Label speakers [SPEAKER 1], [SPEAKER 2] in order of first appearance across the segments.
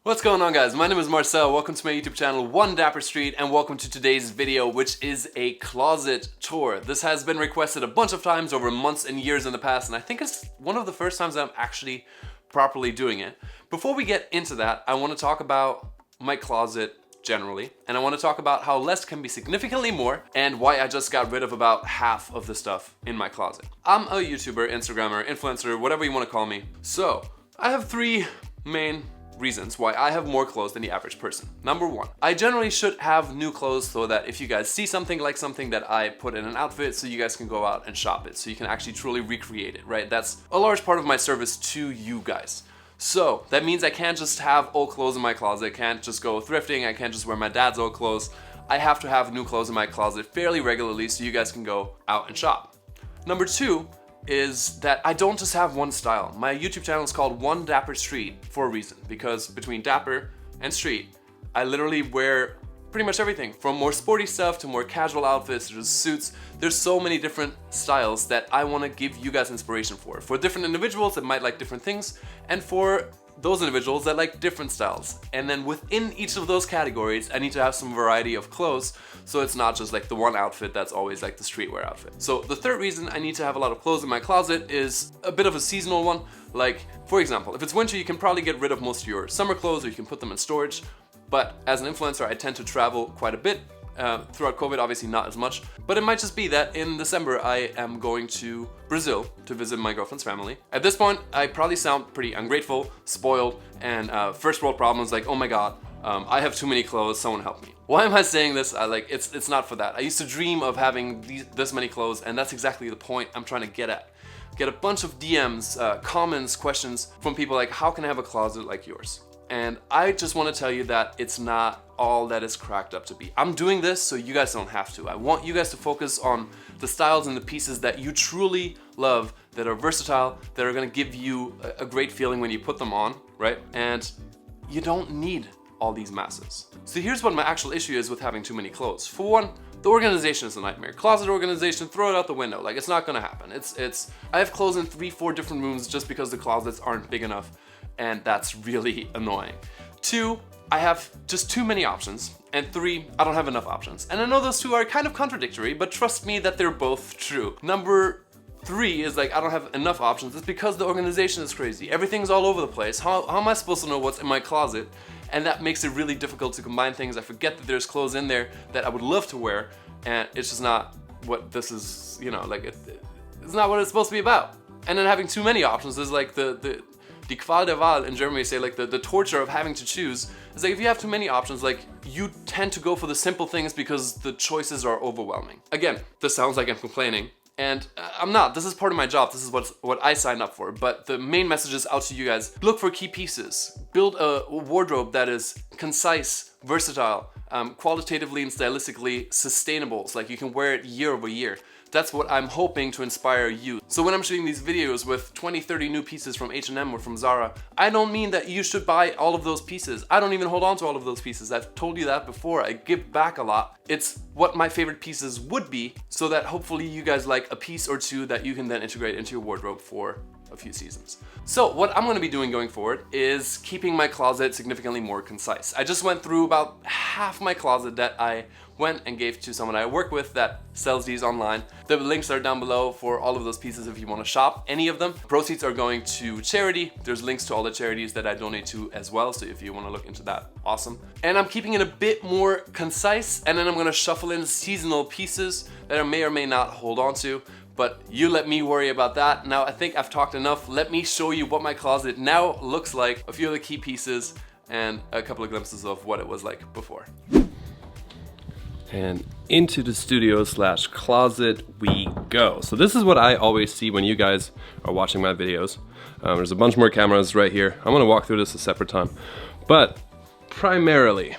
[SPEAKER 1] What's going on, guys? My name is Marcel. Welcome to my YouTube channel, One Dapper Street, and welcome to today's video, which is a closet tour. This has been requested a bunch of times over months and years in the past, and I think it's one of the first times that I'm actually properly doing it. Before we get into that, I want to talk about my closet generally, and I want to talk about how less can be significantly more and why I just got rid of about half of the stuff in my closet. I'm a YouTuber, Instagrammer, influencer, whatever you want to call me. So, I have three main reasons why I have more clothes than the average person. Number one, I generally should have new clothes so that if you guys see something like something that I put in an outfit, so you guys can go out and shop it, so you can actually truly recreate it, right? That's a large part of my service to you guys. So that means I can't just have old clothes in my closet, I can't just go thrifting, I can't just wear my dad's old clothes. I have to have new clothes in my closet fairly regularly so you guys can go out and shop. Number two is that I don't just have one style. My YouTube channel is called One Dapper Street for a reason, because between Dapper and Street, I literally wear pretty much everything, from more sporty stuff to more casual outfits, to suits. There's so many different styles that I want to give you guys inspiration for. For different individuals that might like different things, and for those individuals that like different styles. And then within each of those categories, I need to have some variety of clothes, so it's not just like the one outfit that's always like the streetwear outfit. So the third reason I need to have a lot of clothes in my closet is a bit of a seasonal one. Like, for example, if it's winter, you can probably get rid of most of your summer clothes, or you can put them in storage. But as an influencer, I tend to travel quite a bit. Throughout COVID, obviously not as much, but it might just be that in December I am going to Brazil to visit my girlfriend's family. At this point, I probably sound pretty ungrateful, spoiled, and first world problems like, oh my god, I have too many clothes, someone help me. Why am I saying this? It's not for that. I used to dream of having this many clothes, and that's exactly the point I'm trying to get at. Get a bunch of DMs, comments, questions from people like, how can I have a closet like yours? And I just want to tell you that it's not all that it's cracked up to be. I'm doing this so you guys don't have to. I want you guys to focus on the styles and the pieces that you truly love, that are versatile, that are going to give you a great feeling when you put them on, right? And you don't need all these masses. So here's what my actual issue is with having too many clothes. For one, the organization is a nightmare. Closet organization, throw it out the window. Like, it's not gonna happen. I have clothes in 3-4 different rooms just because the closets aren't big enough, and that's really annoying. 2, I have just too many options, and 3, I don't have enough options. And I know those two are kind of contradictory, but trust me that they're both true. Number 3 is like, I don't have enough options. It's because the organization is crazy. Everything's all over the place. How am I supposed to know what's in my closet? And that makes it really difficult to combine things. I forget that there's clothes in there that I would love to wear, and it's just not what this is, you know, like it's not what it's supposed to be about. And then having too many options is like the Qual der Wahl in Germany say, like the torture of having to choose. It's like if you have too many options, like you tend to go for the simple things because the choices are overwhelming. Again, this sounds like I'm complaining, and I'm not. This is part of my job. This is what I signed up for. But the main message is out to you guys. Look for key pieces. Build a wardrobe that is concise, versatile, qualitatively and stylistically sustainable. So like you can wear it year over year. That's what I'm hoping to inspire you. So when I'm shooting these videos with 20, 30 new pieces from H&M or from Zara, I don't mean that you should buy all of those pieces. I don't even hold on to all of those pieces. I've told you that before. I give back a lot. It's what my favorite pieces would be, so that hopefully you guys like a piece or two that you can then integrate into your wardrobe for a few seasons. So what I'm going to be doing going forward is keeping my closet significantly more concise. I just went through about half my closet that I went and gave to someone I work with that sells these online. The links are down below for all of those pieces if you want to shop any of them. Proceeds are going to charity. There's links to all the charities that I donate to as well, so if you want to look into that, awesome. And I'm keeping it a bit more concise, and then I'm going to shuffle in seasonal pieces that I may or may not hold on to. But you let me worry about that. Now I think I've talked enough. Let me show you what my closet now looks like, a few of the key pieces, and a couple of glimpses of what it was like before. And into the studio/closet we go. So this is what I always see when you guys are watching my videos. There's a bunch more cameras right here. I'm gonna walk through this a separate time. But primarily,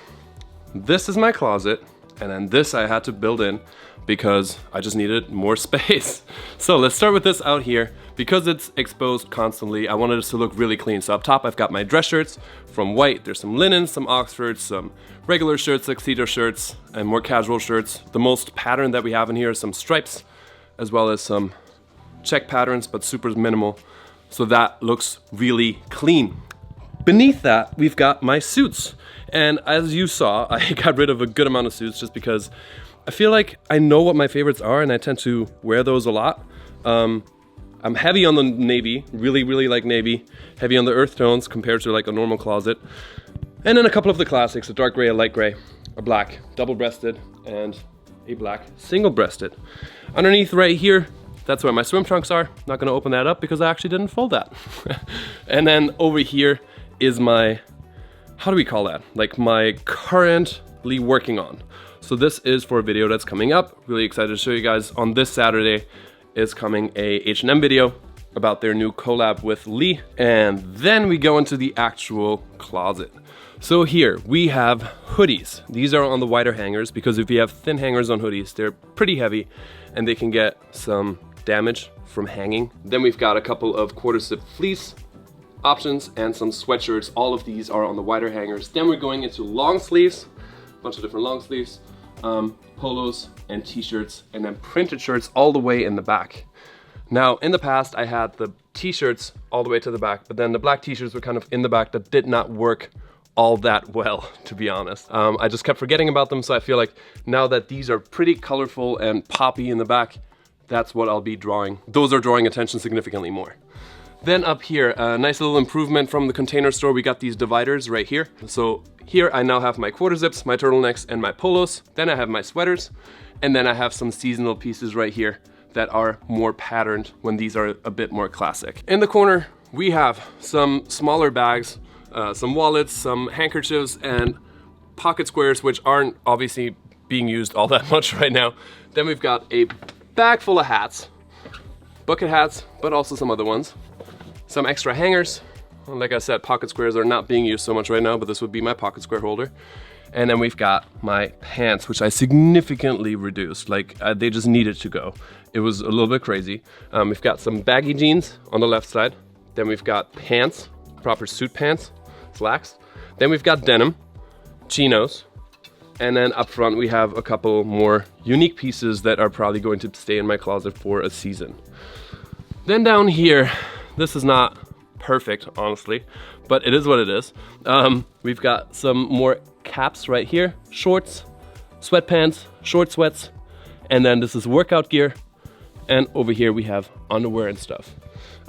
[SPEAKER 1] this is my closet, and then this I had to build in because I just needed more space. So let's start with this out here. Because it's exposed constantly, I wanted it to look really clean. So up top, I've got my dress shirts from white. There's some linen, some Oxfords, some regular shirts, tuxedo shirts, and more casual shirts. The most pattern that we have in here is some stripes, as well as some check patterns, but super minimal. So that looks really clean.
[SPEAKER 2] Beneath that, we've got my suits. And as you saw, I got rid of a good amount of suits just because I feel like I know what my favorites are and I tend to wear those a lot. I'm heavy on the navy, really like navy. Heavy on the earth tones compared to like a normal closet. And then a couple of the classics, a dark gray, a light gray, a black double-breasted, and a black single-breasted. Underneath right here, that's where my swim trunks are. Not gonna open that up because I actually didn't fold that. And then over here is my, how do we call that? Like my currently working on. So this is for a video that's coming up. Really excited to show you guys. On this Saturday is coming a H&M video about their new collab with Lee. And then we go into the actual closet. So here we have hoodies. These are on the wider hangers because if you have thin hangers on hoodies, they're pretty heavy and they can get some damage from hanging. Then we've got a couple of quarter zip fleece options and some sweatshirts. All of these are on the wider hangers. Then we're going into long sleeves, a bunch of different long sleeves, polos and t-shirts, and then printed shirts all the way in the back. Now in the past I had the t-shirts all the way to the back, but then the black t-shirts were kind of in the back that did not work all that well, to be honest. I just kept forgetting about them, so I feel like now that these are pretty colorful and poppy in the back, that's what I'll be drawing. Those are drawing attention significantly more. Then up here, a nice little improvement from the Container Store. We got these dividers right here. So here I now have my quarter zips, my turtlenecks, and my polos. Then I have my sweaters, and then I have some seasonal pieces right here that are more patterned when these are a bit more classic. In the corner, we have some smaller bags, some wallets, some handkerchiefs, and pocket squares, which aren't obviously being used all that much right now. Then we've got a bag full of hats, bucket hats, but also some other ones. Some extra hangers. Like I said, pocket squares are not being used so much right now, but this would be my pocket square holder. And then we've got my pants, which I significantly reduced. Like they just needed to go. It was a little bit crazy. We've got some baggy jeans on the left side. Then we've got pants, proper suit pants, slacks. Then we've got denim, chinos. And then up front we have a couple more unique pieces that are probably going to stay in my closet for a season. Then down here, this is not perfect, honestly, but it is what it is. We've got some more caps right here, shorts, sweatpants, short sweats, and then this is workout gear. And over here we have underwear and stuff.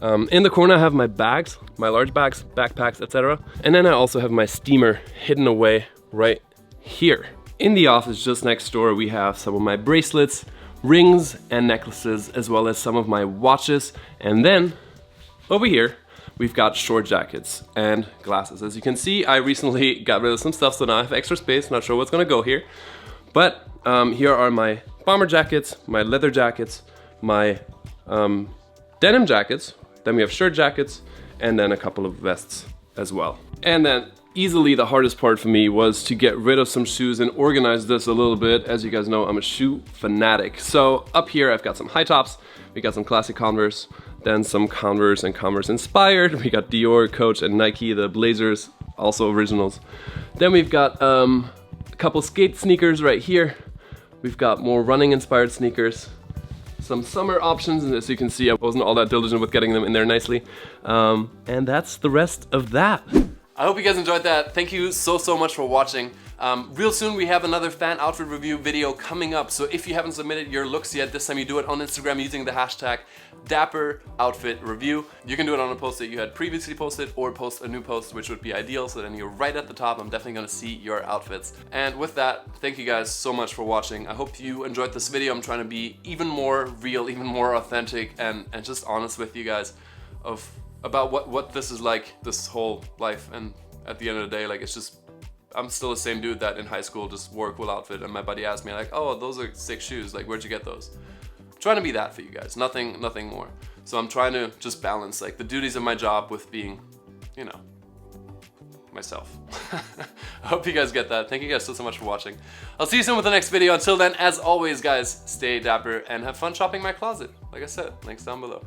[SPEAKER 2] In the corner I have my bags, my large bags, backpacks, etc. And then I also have my steamer hidden away right here. In the office just next door we have some of my bracelets, rings and necklaces, as well as some of my watches. And then over here we've got short jackets and glasses. As you can see, I recently got rid of some stuff, so now I have extra space. Not sure what's gonna go here. But here are my bomber jackets, my leather jackets, my denim jackets. Then we have shirt jackets, and then a couple of vests as well. And then easily the hardest part for me was to get rid of some shoes and organize this a little bit. As you guys know, I'm a shoe fanatic. So up here I've got some high tops, we got some classic Converse, then some Converse and Converse inspired. We got Dior, Coach, and Nike, the blazers, also originals. Then we've got a couple skate sneakers right here. We've got more running inspired sneakers. Some summer options, and as you can see, I wasn't all that diligent with getting them in there nicely. And that's the rest of that.
[SPEAKER 1] I hope you guys enjoyed that. Thank you so much for watching. Real soon we have another fan outfit review video coming up, so if you haven't submitted your looks yet, this time you do it on Instagram using the hashtag Dapper Outfit Review. You can do it on a post that you had previously posted or post a new post, which would be ideal, so then you're right at the top. I'm definitely gonna see your outfits. And with that, thank you guys so much for watching. I hope you enjoyed this video. I'm trying to be even more real, even more authentic, and just honest with you guys about what this is like, this whole life. And at the end of the day, like, it's just, I'm still the same dude that in high school just wore a cool outfit, and my buddy asked me like, oh, those are sick shoes, like where'd you get those? I'm trying to be that for you guys, nothing more. So I'm trying to just balance like the duties of my job with being, you know, myself. I hope you guys get that. Thank you guys so much for watching. I'll see you soon with the next video. Until then, as always guys, stay dapper and have fun shopping my closet. Like I said, links down below.